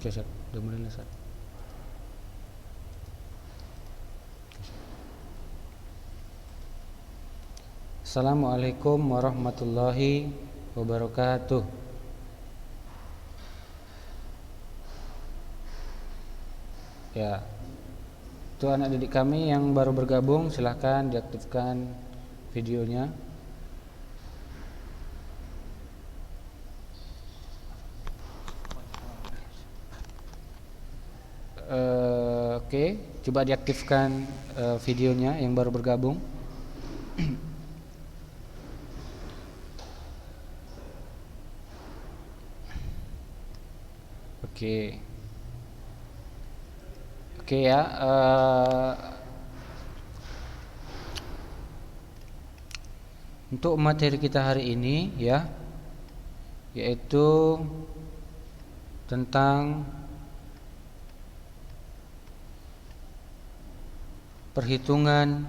Oke, Ustaz. Udah mulai, Ustaz. Assalamualaikum warahmatullahi wabarakatuh. Ya, itu anak didik kami yang baru bergabung, silahkan diaktifkan videonya. Oke, coba diaktifkan videonya yang baru bergabung. Oke, oke ya. Untuk materi kita hari ini ya, yaitu tentang perhitungan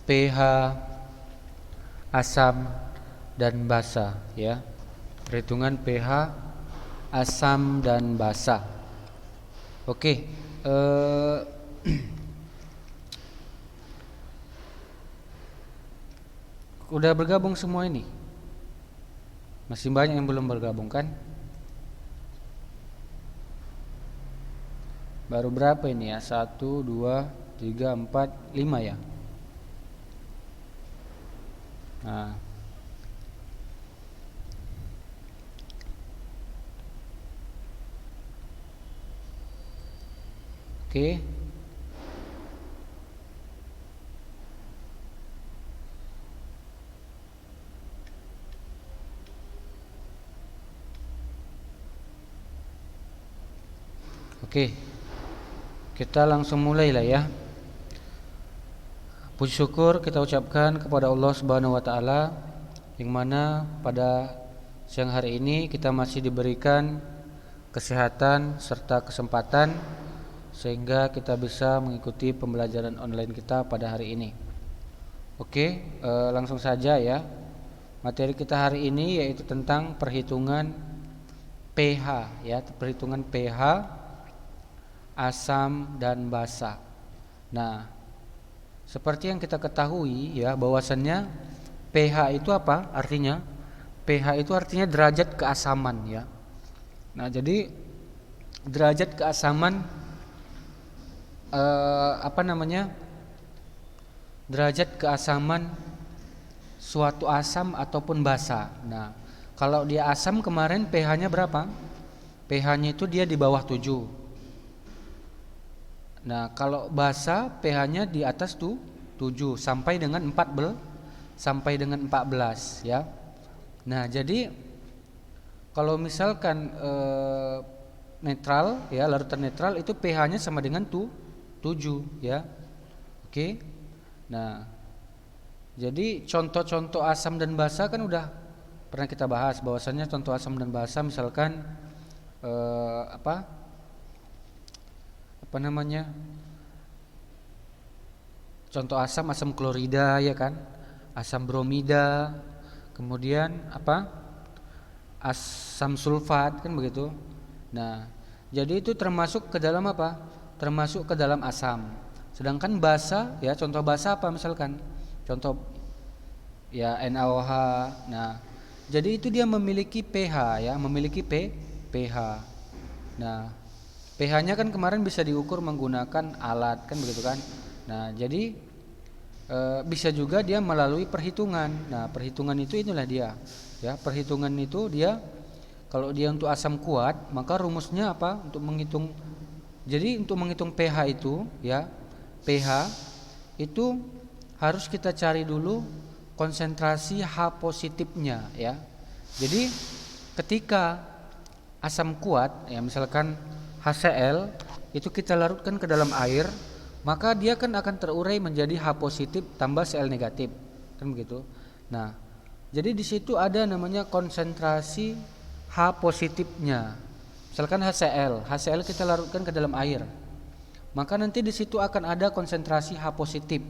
pH, asam dan basa ya. Perhitungan pH, asam dan basa. Oke, udah bergabung semua ini? Masih banyak yang belum bergabung kan? Baru berapa ini ya? 1, 2, 3, 4, 5 ya. Nah, oke. Oke. Kita langsung mulai lah ya. Puji syukur kita ucapkan kepada Allah Subhanahu wa taala yang mana pada siang hari ini kita masih diberikan kesehatan serta kesempatan sehingga kita bisa mengikuti pembelajaran online kita pada hari ini. Oke, langsung saja ya. Materi kita hari ini yaitu tentang perhitungan pH ya, perhitungan pH, asam dan basa. Nah, seperti yang kita ketahui ya, bahwasannya pH itu apa artinya? pH itu artinya derajat keasaman ya. Nah, jadi derajat keasaman derajat keasaman suatu asam ataupun basa. Nah, kalau dia asam kemarin pH-nya berapa? pH-nya itu dia di bawah 7. Nah, kalau basa pH-nya di atas tuh 7 sampai dengan 14 ya. Nah, jadi kalau misalkan netral ya, larutan netral itu pH-nya sama dengan 7 ya. Oke. Nah, jadi contoh-contoh asam dan basa kan udah pernah kita bahas, bahwasannya contoh asam dan basa misalkan contoh asam klorida ya kan, asam bromida, kemudian asam sulfat kan begitu. Nah, jadi itu termasuk ke dalam apa? Termasuk ke dalam asam. Sedangkan basa ya, contoh basa apa misalkan? Contoh ya NaOH. Nah, jadi itu dia memiliki pH ya, memiliki pH. Nah, pH-nya kan kemarin bisa diukur menggunakan alat kan begitu kan. Nah, jadi bisa juga dia melalui perhitungan. Nah, perhitungan itu inilah dia ya. Perhitungan itu dia kalau dia untuk asam kuat, maka rumusnya apa? Untuk menghitung, jadi untuk menghitung pH itu ya, pH itu harus kita cari dulu konsentrasi H positifnya ya. Jadi ketika asam kuat ya, misalkan HCl itu kita larutkan ke dalam air, maka dia kan akan terurai menjadi H positif tambah Cl negatif kan begitu. Nah, jadi di situ ada namanya konsentrasi H positifnya. Misalkan HCl kita larutkan ke dalam air, maka nanti di situ akan ada konsentrasi H positif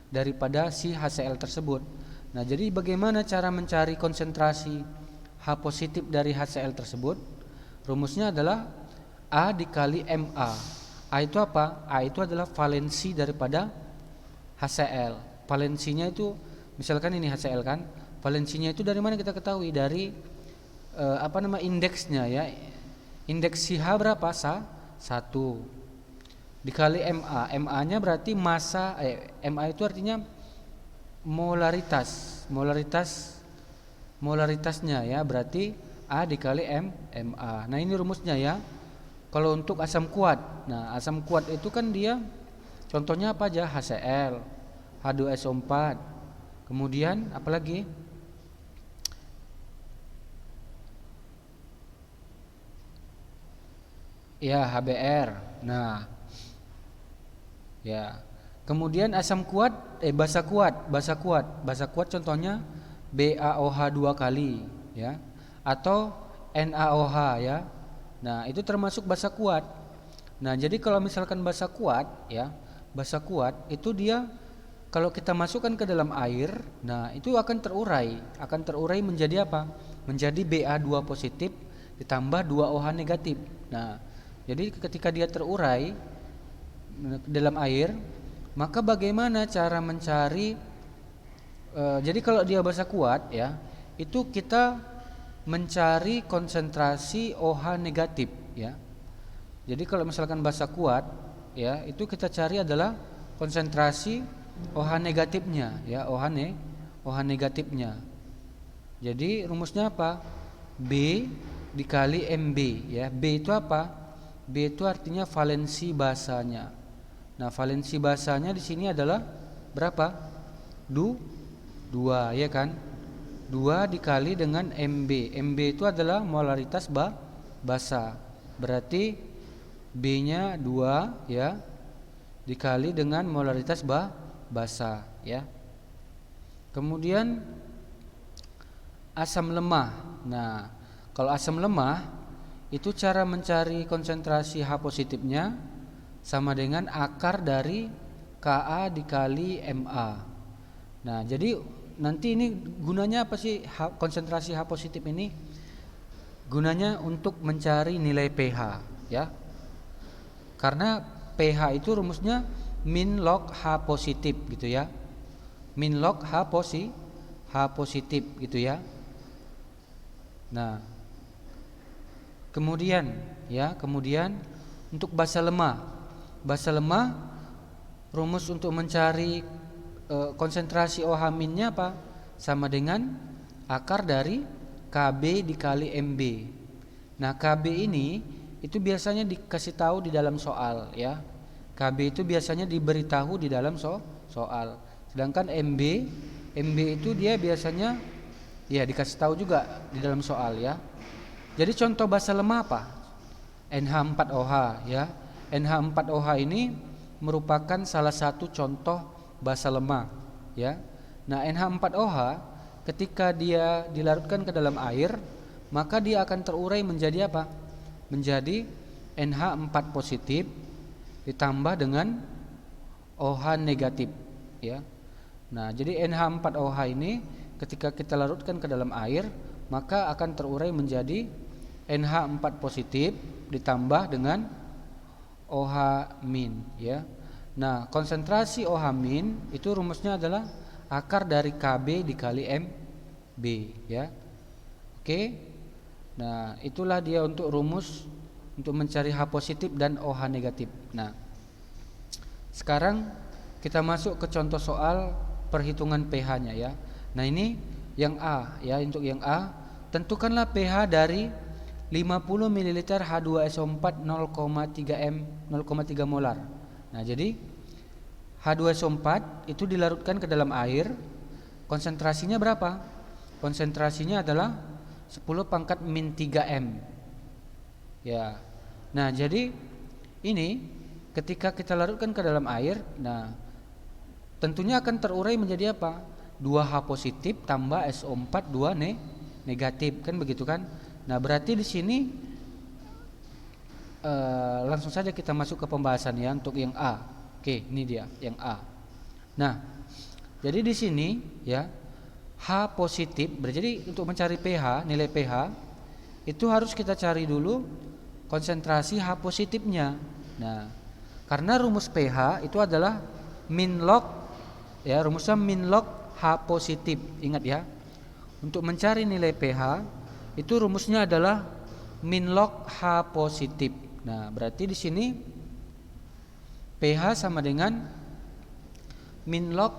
daripada si HCl tersebut. Nah, jadi bagaimana cara mencari konsentrasi H positif dari HCl tersebut? Rumusnya adalah A dikali MA. A itu apa? A itu adalah valensi daripada HCl. Valensinya itu misalkan ini HCl kan, valensinya itu dari mana kita ketahui? Dari indeksnya ya. Indeks CH berapa? 1 dikali MA. MA-nya berarti massa, MA itu artinya molaritasnya ya, berarti A dikali MA. Nah, ini rumusnya ya. Kalau untuk asam kuat. Nah, asam kuat itu kan dia contohnya apa aja? HCl, H2SO4. Kemudian apa lagi? Ya, HBr. Nah, ya. Kemudian asam kuat, basa kuat contohnya BaOH 2 kali ya, atau NaOH ya. Nah, itu termasuk basa kuat. Nah, jadi kalau misalkan basa kuat ya, basa kuat itu dia kalau kita masukkan ke dalam air, nah itu akan terurai menjadi apa? Menjadi Ba2 positif ditambah 2OH negatif. Nah, jadi ketika dia terurai dalam air, maka bagaimana cara mencari jadi kalau dia basa kuat ya, itu kita mencari konsentrasi OH negatif ya. Jadi kalau misalkan basa kuat ya, itu kita cari adalah konsentrasi OH negatifnya ya, OH negatifnya. Jadi rumusnya apa? B dikali MB ya. B itu apa? B itu artinya valensi basanya. Nah, valensi basanya di sini adalah berapa? 2 ya kan? 2 dikali dengan MB. MB itu adalah molaritas basa. Berarti B-nya 2 ya dikali dengan molaritas basa ya. Kemudian asam lemah. Nah, kalau asam lemah itu cara mencari konsentrasi H positifnya sama dengan akar dari Ka dikali Ma. Nah, jadi nanti ini gunanya apa sih konsentrasi H positif ini? Gunanya untuk mencari nilai pH ya. Karena pH itu rumusnya min log H positif gitu ya. Min log H positif gitu ya. Nah, kemudian untuk basa lemah. Basa lemah rumus untuk mencari konsentrasi OH minnya apa? Sama dengan akar dari Kb dikali Mb. Nah, Kb ini itu biasanya dikasih tahu di dalam soal ya. Kb itu biasanya diberitahu di dalam soal. Sedangkan Mb itu dia biasanya ya dikasih tahu juga di dalam soal ya. Jadi contoh basa lemah apa? NH4OH ya. NH4OH ini merupakan salah satu contoh basa lemah ya. Nah, NH4OH ketika dia dilarutkan ke dalam air, maka dia akan terurai menjadi apa? Menjadi NH4 positif ditambah dengan OH negatif ya. Nah, jadi NH4OH ini ketika kita larutkan ke dalam air, maka akan terurai menjadi NH4 positif ditambah dengan OH min ya. Nah, konsentrasi OH min itu rumusnya adalah akar dari Kb dikali Mb ya. Oke. Nah, itulah dia untuk rumus untuk mencari H positif dan OH negatif. Nah, sekarang kita masuk ke contoh soal perhitungan pH-nya ya. Nah, ini yang A ya. Untuk yang A, tentukanlah pH dari 50 ml H2SO4 0,3 molar. Nah, jadi H2SO4 itu dilarutkan ke dalam air. Konsentrasinya berapa? Konsentrasinya adalah 10 pangkat min 3 M. Ya. Nah, jadi ini ketika kita larutkan ke dalam air, nah tentunya akan terurai menjadi apa? 2H positif tambah SO4 2 negatif kan begitu kan? Nah, berarti di sini langsung saja kita masuk ke pembahasan ya untuk yang A. Oke, ini dia yang A. Nah, jadi di sini ya H positif. Jadi untuk mencari pH, nilai pH itu harus kita cari dulu konsentrasi H positifnya. Nah, karena rumus pH itu adalah min log, ya, rumusnya min log H positif. Ingat ya. Untuk mencari nilai pH itu rumusnya adalah min log H positif. Nah, berarti di sini pH sama dengan min log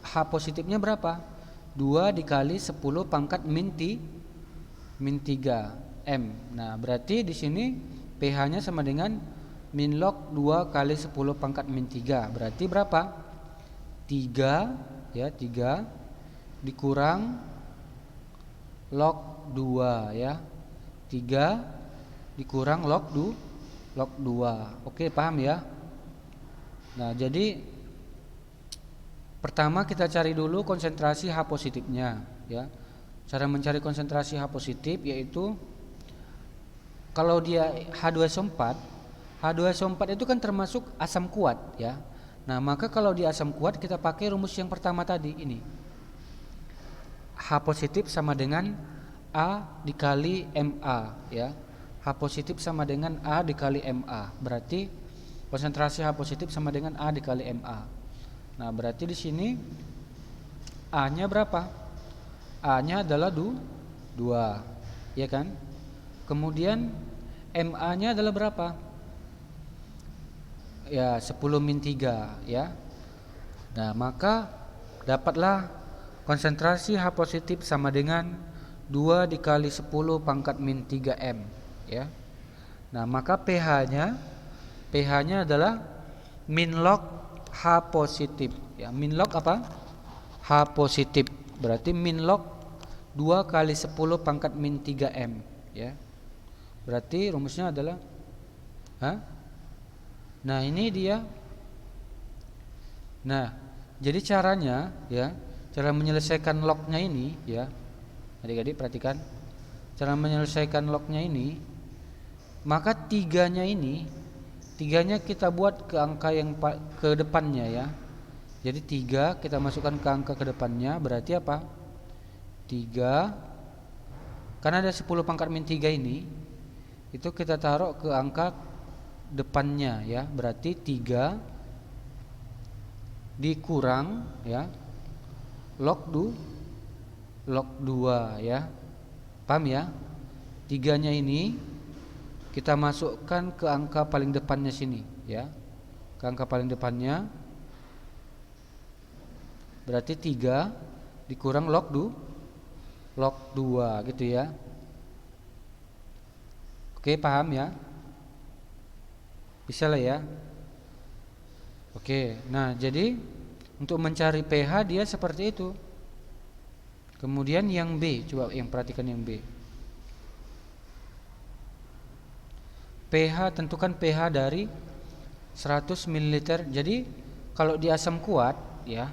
H positifnya berapa? 2 dikali 10 pangkat min 3 M. Nah, berarti di sini pH-nya sama dengan min log 2 kali 10 pangkat min 3. Berarti berapa? 3, ya, 3 dikurang log 2, ya. 3 dikurang log 2. Oke, paham ya? Nah, jadi pertama kita cari dulu konsentrasi H positifnya, ya. Cara mencari konsentrasi H positif yaitu kalau dia H2SO4, H2SO4 itu kan termasuk asam kuat, ya. Nah, maka kalau dia asam kuat kita pakai rumus yang pertama tadi ini. H positif sama dengan A dikali MA, ya. H positif sama dengan A dikali MA. Berarti konsentrasi H positif sama dengan A dikali MA. Nah, berarti di sini A-nya berapa? A-nya adalah 2, ya kan? Kemudian MA-nya adalah berapa? Ya, 10 min 3, ya. Nah, maka dapatlah konsentrasi H positif sama dengan 2 dikali 10 pangkat min 3 M, ya. Nah, maka pH-nya adalah min log H positif, ya. Min log apa? H positif. Berarti min log 2 kali 10 pangkat min 3 M, ya. Berarti rumusnya adalah Nah, ini dia. Nah, jadi caranya, ya, cara menyelesaikan lognya ini, ya. Adik-adik perhatikan. Cara menyelesaikan lognya ini, maka tiganya kita buat ke angka yang ke depannya, ya. Jadi 3 kita masukkan ke angka ke depannya, berarti apa? 3, karena ada 10 pangkat min 3 ini, itu kita taruh ke angka depannya, ya. Berarti 3 dikurang, ya, log 2, ya. Paham ya? 3-nya ini kita masukkan ke angka paling depannya sini, ya. Ke angka paling depannya. Berarti 3 dikurang log 2 gitu, ya. Oke, paham ya? Bisa lah, ya. Oke, nah jadi untuk mencari pH dia seperti itu. Kemudian yang B, coba yang perhatikan yang B. pH, tentukan pH dari 100 ml. Jadi kalau di asam kuat, ya,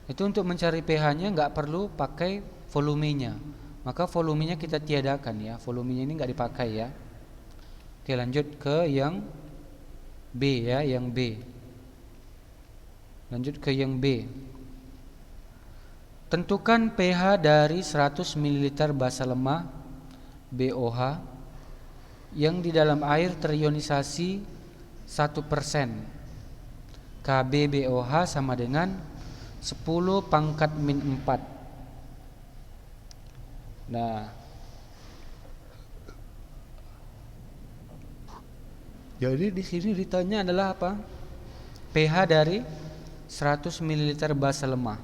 itu untuk mencari pH-nya nggak perlu pakai volumenya. Maka volumenya kita tiadakan, ya. Volumenya ini nggak dipakai, ya. Oke, lanjut ke yang B, ya, yang B. Lanjut ke yang B. Tentukan pH dari 100 ml basa lemah BOH yang di dalam air terionisasi 1%. Kb BOH sama dengan 10 pangkat min 4. Nah, jadi di sini ditanya adalah apa? pH dari 100 ml basa lemah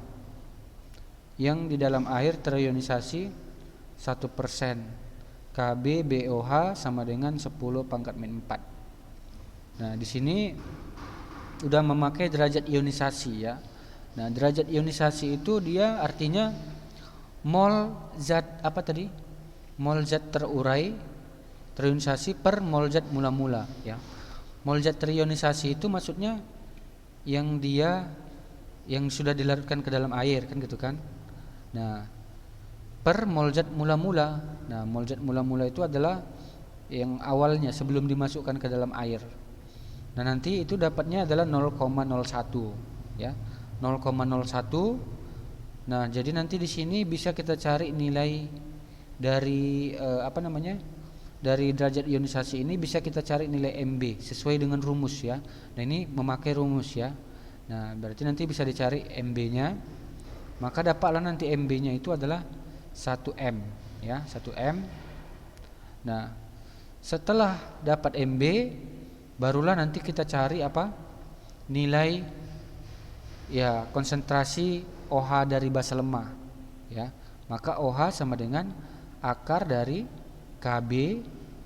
yang di dalam air terionisasi 1%. Kb BOH sama dengan 10 pangkat min 4. Nah, di sini udah memakai derajat ionisasi, ya. Nah, derajat ionisasi itu dia artinya mol zat apa tadi? Mol zat terurai terionisasi per mol zat mula-mula, ya. Mol zat terionisasi itu maksudnya yang sudah dilarutkan ke dalam air, kan gitu kan. Nah, per mol zat mula-mula. Nah, mol zat mula-mula itu adalah yang awalnya sebelum dimasukkan ke dalam air. Nah, nanti itu dapatnya adalah 0,01, ya. 0,01. Nah, jadi nanti di sini bisa kita cari nilai dari dari derajat ionisasi ini bisa kita cari nilai MB sesuai dengan rumus ya. Nah, ini memakai rumus ya. Nah, berarti nanti bisa dicari MB-nya. Maka dapatlah nanti MB-nya itu adalah 1M ya, 1M. Nah, setelah dapat MB barulah nanti kita cari apa? Nilai ya konsentrasi OH dari basa lemah ya. Maka OH sama dengan akar dari KB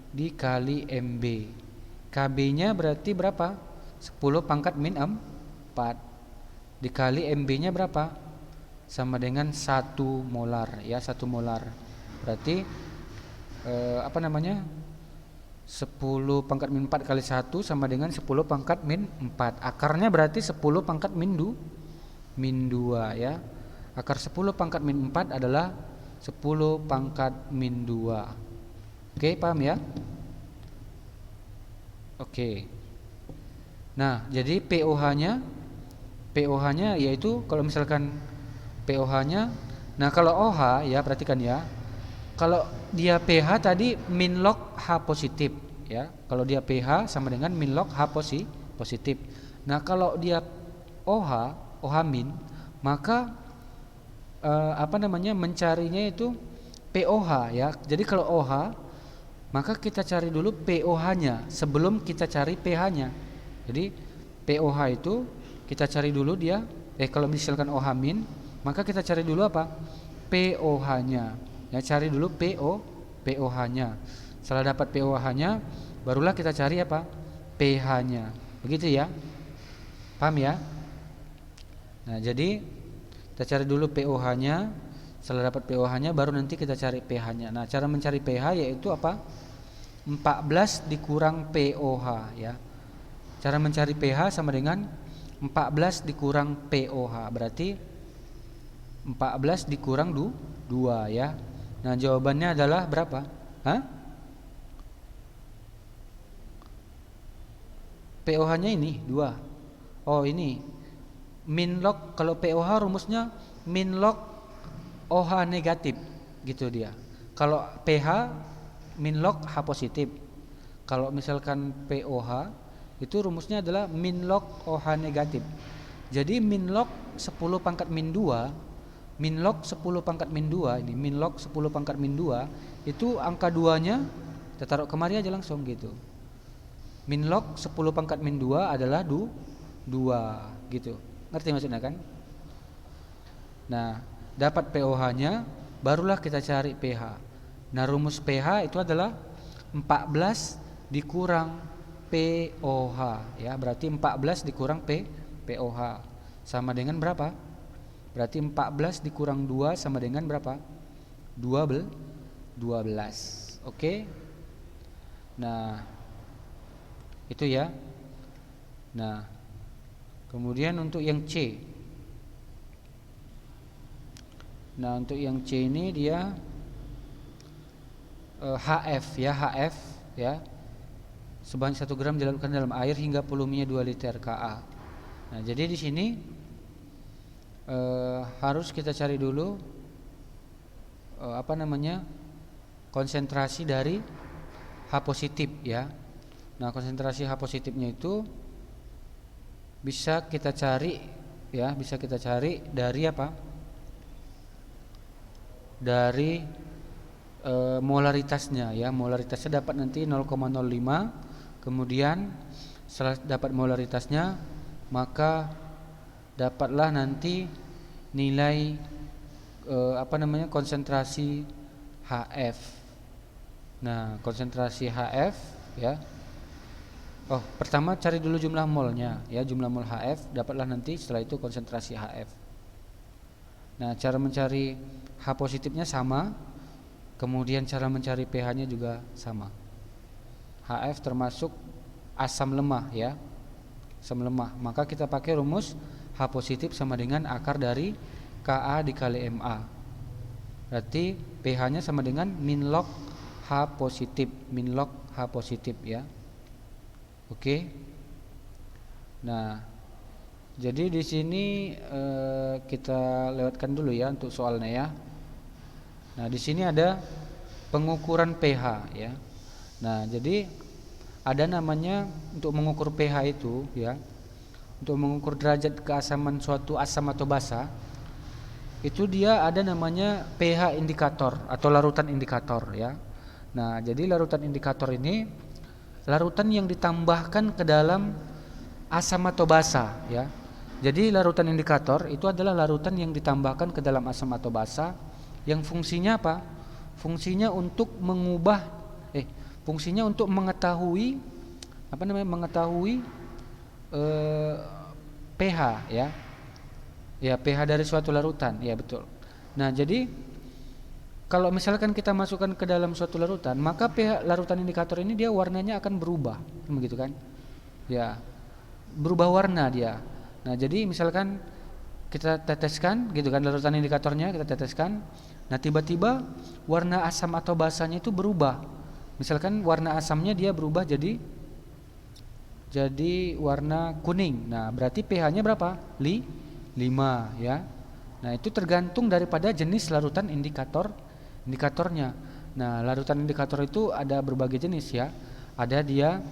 dikali MB. KB-nya berarti berapa? 10 pangkat min 4 dikali MB-nya berapa? Sama dengan 1 molar ya, 1 molar. Berarti 10 pangkat min 4 kali 1 sama dengan 10 pangkat min 4. Akarnya berarti 10 pangkat min 2 ya. Akar 10 pangkat min 4 adalah 10 pangkat min 2. Oke, paham ya? Oke. Nah, jadi POH-nya yaitu kalau misalkan POH-nya, nah kalau OH ya perhatikan ya. Kalau dia pH tadi min log H positif ya. Kalau dia pH sama dengan min log H positif. Nah, kalau dia OH min, maka mencarinya itu POH ya. Jadi kalau OH maka kita cari dulu POH-nya sebelum kita cari pH-nya. Jadi POH itu kita cari dulu dia kalau misalkan OH min, maka kita cari dulu apa? POH-nya. Ya, cari dulu POH-nya. Setelah dapat POH-nya, barulah kita cari apa? pH-nya. Begitu ya? Paham ya? Nah, jadi kita cari dulu POH-nya. Setelah dapat POH-nya baru nanti kita cari pH-nya. Nah, cara mencari pH yaitu apa? 14 dikurang POH ya. Cara mencari pH sama dengan 14 dikurang POH. Berarti 14 dikurang 2 ya. Nah, jawabannya adalah berapa? POH-nya ini 2. Oh, ini min log. Kalau POH rumusnya min log OH negatif gitu dia. Kalau pH min log H positif. Kalau misalkan POH itu rumusnya adalah min log OH negatif. Jadi min log 10 pangkat min 2, min log 10 pangkat min 2 ini, min log 10 pangkat min 2 itu angka 2-nya kita taruh kemari aja langsung gitu. Min log 10 pangkat min 2 adalah 2 gitu. Ngerti maksudnya kan? Nah, dapat POH-nya barulah kita cari pH. Nah, rumus pH itu adalah 14 dikurang POH ya. Berarti 14 dikurang POH sama dengan berapa? Berarti 14 dikurang 2 sama dengan berapa? 12. Oke. Nah, itu ya. Nah, kemudian untuk yang C. Nah, untuk yang C ini dia HF ya. Sebanyak 1 gram dilarutkan dalam air hingga volumenya 2 liter Ka. Nah, jadi di sini harus kita cari dulu konsentrasi dari H positif ya. Nah, konsentrasi H positifnya itu bisa kita cari dari apa? Dari molaritasnya ya. Molaritasnya dapat nanti 0,05. Kemudian setelah dapat molaritasnya, maka dapatlah nanti nilai konsentrasi HF. Nah, konsentrasi HF ya. Oh, pertama cari dulu jumlah molnya ya, jumlah mol HF, dapatlah nanti setelah itu konsentrasi HF. Nah, cara mencari H positifnya sama. Kemudian cara mencari pH-nya juga sama. HF termasuk asam lemah ya. Asam lemah. Maka kita pakai rumus H positif sama dengan akar dari Ka dikali Ma. Berarti pH-nya sama dengan min log H positif, min log H positif ya. Oke. Nah, jadi di sini kita lewatkan dulu ya untuk soalnya ya. Nah, di sini ada pengukuran pH ya. Nah, jadi ada namanya untuk mengukur pH itu ya, untuk mengukur derajat keasaman suatu asam atau basa, itu dia ada namanya pH indikator atau larutan indikator ya. Nah, jadi larutan indikator ini larutan yang ditambahkan ke dalam asam atau basa ya. Jadi larutan indikator itu adalah larutan yang ditambahkan ke dalam asam atau basa yang fungsinya apa? Fungsinya untuk mengubah fungsinya untuk mengetahui mengetahui pH ya. Ya, pH dari suatu larutan, ya betul. Nah, jadi kalau misalkan kita masukkan ke dalam suatu larutan, maka pH larutan indikator ini dia warnanya akan berubah, begitu kan? Ya, berubah warna dia. Nah, jadi misalkan kita teteskan gitu kan larutan indikatornya, kita teteskan. Nah, tiba-tiba warna asam atau basanya itu berubah. Misalkan warna asamnya dia berubah jadi warna kuning. Nah, berarti pH-nya berapa? 5 ya. Nah, itu tergantung daripada jenis larutan indikatornya. Nah, larutan indikator itu ada berbagai jenis ya. Ada dia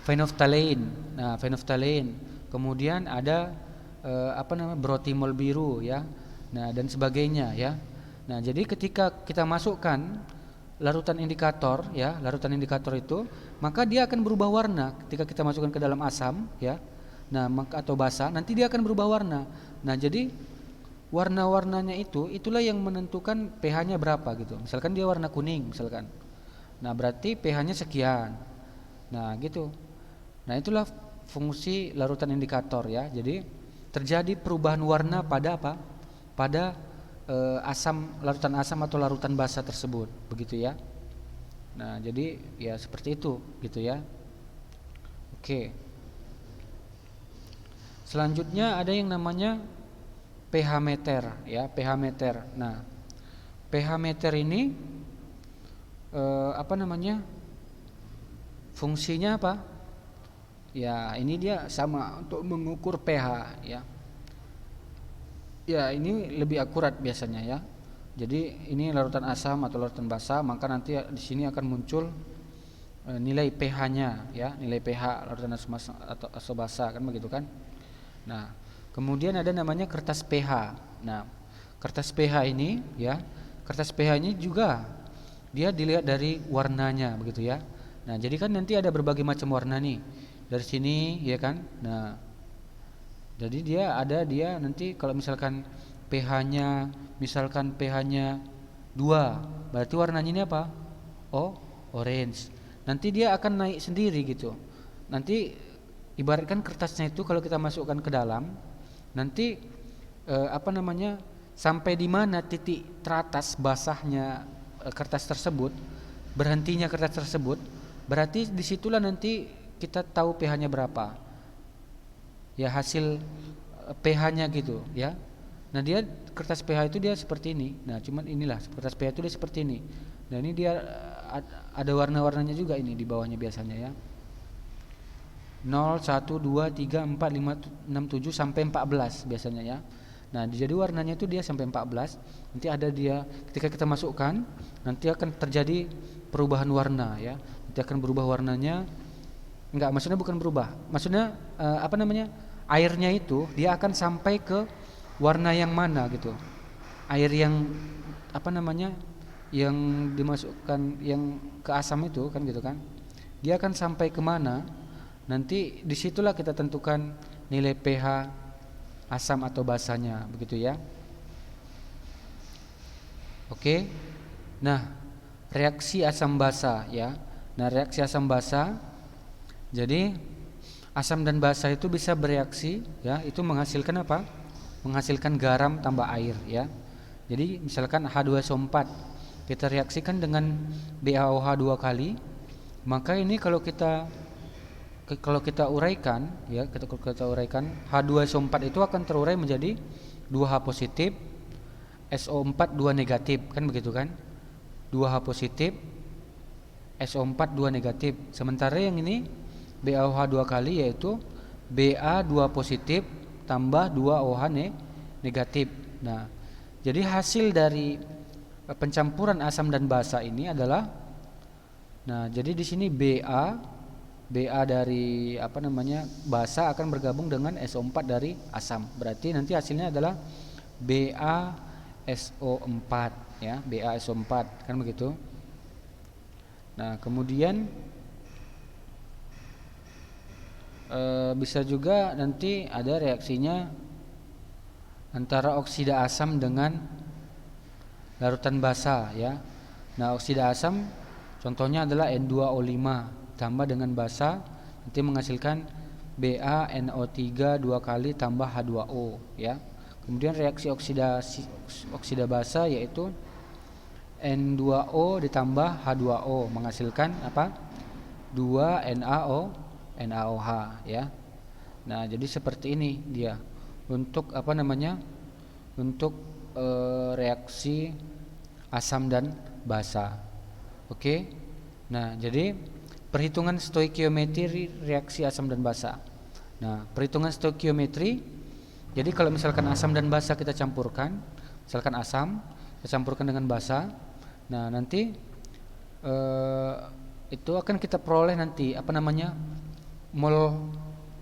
phenolphthalein. Nah, phenolphthalein. Kemudian ada brotimol biru ya. Nah, dan sebagainya ya. Nah, jadi ketika kita masukkan larutan indikator ya, larutan indikator itu, maka dia akan berubah warna ketika kita masukkan ke dalam asam ya. Nah, atau basa, nanti dia akan berubah warna. Nah, jadi warna-warnanya itulah yang menentukan pH-nya berapa gitu. Misalkan dia warna kuning misalkan. Nah, berarti pH-nya sekian. Nah, gitu. Nah, itulah fungsi larutan indikator ya. Jadi terjadi perubahan warna pada apa? Pada larutan asam atau larutan basa tersebut, begitu ya. Nah, jadi ya seperti itu gitu ya. Oke. Selanjutnya ada yang namanya pH meter ya, pH meter. Nah, pH meter ini fungsinya apa? Ya, ini dia sama untuk mengukur pH ya. Ya, ini lebih akurat biasanya ya. Jadi ini larutan asam atau larutan basa, maka nanti di sini akan muncul nilai pH-nya ya, nilai pH larutan asam atau basa kan begitu kan. Nah, kemudian ada namanya kertas pH. Nah, kertas pH ini ya, kertas pH ini juga dia dilihat dari warnanya begitu ya. Nah, jadi kan nanti ada berbagai macam warna nih. Dari sini ya kan. Nah, jadi dia nanti kalau misalkan pH-nya 2, berarti warnanya ini apa? Orange. Nanti dia akan naik sendiri gitu. Nanti ibaratkan kertasnya itu kalau kita masukkan ke dalam, nanti sampai di mana titik teratas basahnya kertas tersebut, berhentinya kertas tersebut, berarti disitulah nanti kita tahu pH-nya berapa. Ya, hasil pH-nya gitu ya. Nah, dia kertas pH itu dia seperti ini. Nah, cuman inilah kertas pH itu dia seperti ini. Nah, ini dia ada warna-warnanya juga ini di bawahnya biasanya ya. 0, 1, 2, 3, 4, 5, 6, 7 sampai 14 biasanya ya. Nah, jadi warnanya itu dia sampai 14. Nanti ada dia ketika kita masukkan, nanti akan terjadi perubahan warna ya. Nanti akan berubah warnanya. Enggak, maksudnya bukan berubah. Maksudnya airnya itu dia akan sampai ke warna yang mana gitu. Air yang yang dimasukkan yang ke asam itu kan gitu kan. Dia akan sampai ke mana? Nanti disitulah kita tentukan nilai pH asam atau basanya, begitu ya. Oke. Nah, reaksi asam basa ya. Nah, reaksi asam basa, jadi asam dan basa itu bisa bereaksi ya, itu menghasilkan apa? Menghasilkan garam tambah air ya. Jadi misalkan H2SO4 kita reaksikan dengan BaOH 2 kali, maka ini kalau kita uraikan ya, kita uraikan H2SO4 itu akan terurai menjadi 2H positif, SO4 2 negatif kan begitu kan? 2H positif, SO4 2 negatif. Sementara yang ini BaOH 2 kali yaitu Ba 2 positif tambah 2 OH negatif. Nah, jadi hasil dari pencampuran asam dan basa ini adalah Nah, jadi di sini BA dari apa namanya basa akan bergabung dengan SO4 dari asam. Berarti nanti hasilnya adalah BaSO4 ya, BaSO4 kan begitu. Nah, kemudian bisa juga nanti ada reaksinya antara oksida asam dengan larutan basa ya. Nah, oksida asam contohnya adalah N2O5 tambah dengan basa nanti menghasilkan BaNO3 2 kali tambah H2O ya. Kemudian reaksi oksida basa yaitu N2O ditambah H2O menghasilkan apa? 2NaOH ya. Nah, jadi seperti ini dia untuk apa namanya? Untuk reaksi asam dan basa. Oke. Nah, jadi perhitungan stoikiometri reaksi asam dan basa. Nah, perhitungan stoikiometri, jadi kalau misalkan asam dan basa kita campurkan, misalkan asam kita campurkan dengan basa, nah nanti itu akan kita peroleh nanti apa namanya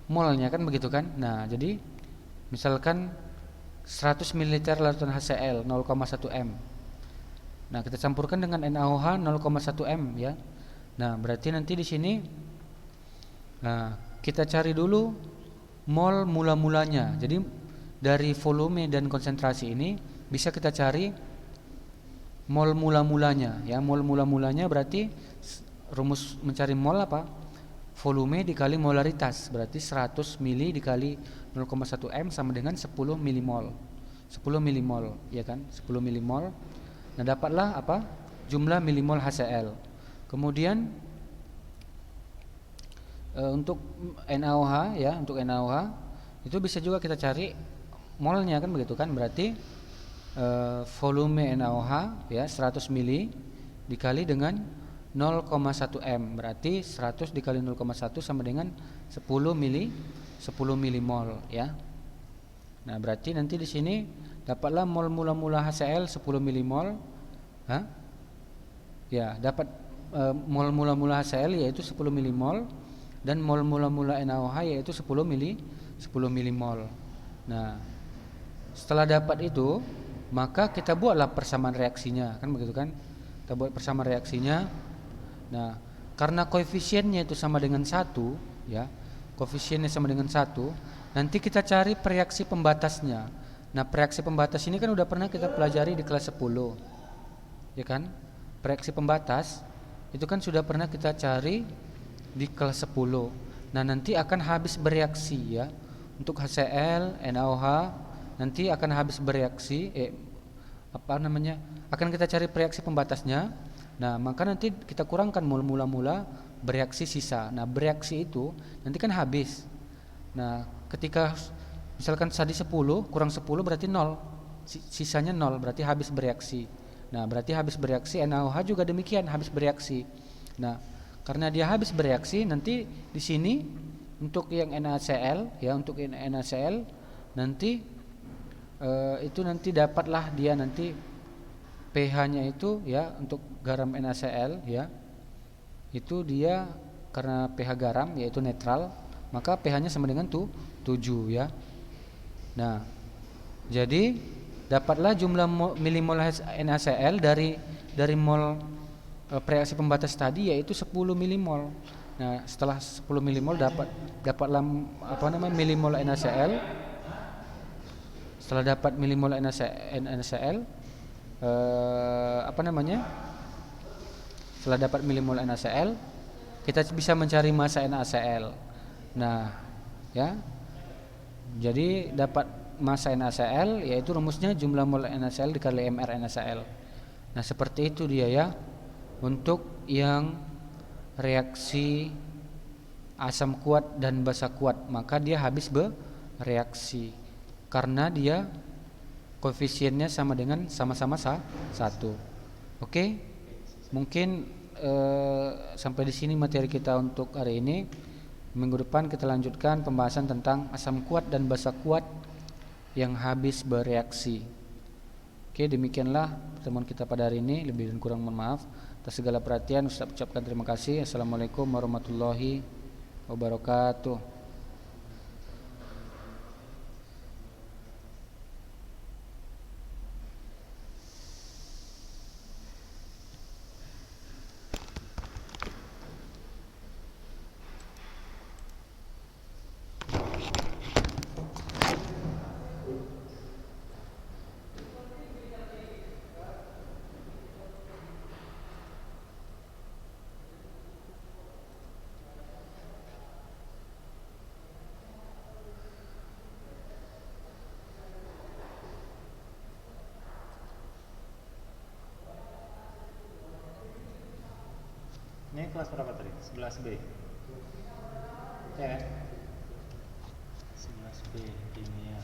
molnya kan begitu kan. Nah, jadi misalkan 100 ml larutan HCl 0,1 m. Nah, kita campurkan dengan NaOH 0,1 m ya. Nah, berarti nanti di sini nah, kita cari dulu mol mula-mulanya. Jadi dari volume dan konsentrasi ini bisa kita cari mol mula-mulanya ya. Mol mula-mulanya berarti rumus mencari mol apa? Volume dikali molaritas. Berarti 100 mili dikali 0,1 m sama dengan 10 milimol. 10 milimol ya kan? 10 milimol. Nah, dapatlah apa? Jumlah milimol HCl. Kemudian untuk NaOH ya, untuk NaOH itu bisa juga kita cari molnya kan begitu kan. Berarti volume NaOH ya 100 mili dikali dengan 0,1 m. Berarti 100 dikali 0,1 sama dengan 10 milimol ya. Nah, berarti nanti di sini dapatlah mol mula-mula HCl 10 milimol. Ya, dapat mol mula-mula HCl yaitu 10 milimol dan mol mula-mula NaOH yaitu 10 milimol. Nah, setelah dapat itu, maka kita buatlah persamaan reaksinya, kan begitu kan? Kita buat persamaan reaksinya. Nah, karena koefisiennya itu sama dengan 1, ya. Koefisiennya sama dengan 1, nanti kita cari reaksi pembatasnya. Nah, reaksi pembatas ini kan udah pernah kita pelajari di kelas 10. Ya kan? Reaksi pembatas itu kan sudah pernah kita cari di kelas 10. Nah, nanti akan habis bereaksi ya. Untuk HCl, NaOH nanti akan habis bereaksi akan kita cari reaksi pembatasnya. Nah, maka nanti kita kurangkan mol mula-mula bereaksi sisa. Nah, bereaksi itu nanti kan habis. Nah, ketika misalkan tadi 10 kurang 10 berarti 0. Sisanya 0 berarti habis bereaksi. Nah, berarti habis bereaksi NaOH juga demikian habis bereaksi. Nah, karena dia habis bereaksi nanti di sini untuk yang NaCl ya, untuk NaCl nanti itu nanti dapatlah dia nanti pH-nya itu ya untuk garam NaCl ya. Itu dia karena pH garam yaitu netral, maka pH-nya sama dengan 7 ya. Nah, jadi dapatlah jumlah milimol NaCl dari mol reaksi pembatas tadi yaitu 10 milimol. Nah, setelah 10 milimol dapatlah milimol NaCl. Setelah dapat milimol NaCl setelah dapat milimol NaCl, kita bisa mencari massa NaCl. Nah, ya. Jadi dapat massa NaCl yaitu rumusnya jumlah mol NaCl dikali mR NaCl. Nah, seperti itu dia ya untuk yang reaksi asam kuat dan basa kuat, maka dia habis bereaksi karena dia koefisiennya sama dengan sama-sama 1. Oke? Mungkin sampai di sini materi kita untuk hari ini. Minggu depan kita lanjutkan pembahasan tentang asam kuat dan basa kuat yang habis bereaksi. Oke, demikianlah pertemuan kita pada hari ini. Lebih dan kurang mohon maaf. Atas segala perhatian Ustaz ucapkan terima kasih. Assalamualaikum warahmatullahi wabarakatuh. Ini kelas berapa tadi? 11B. Ya kan? 11B kimia.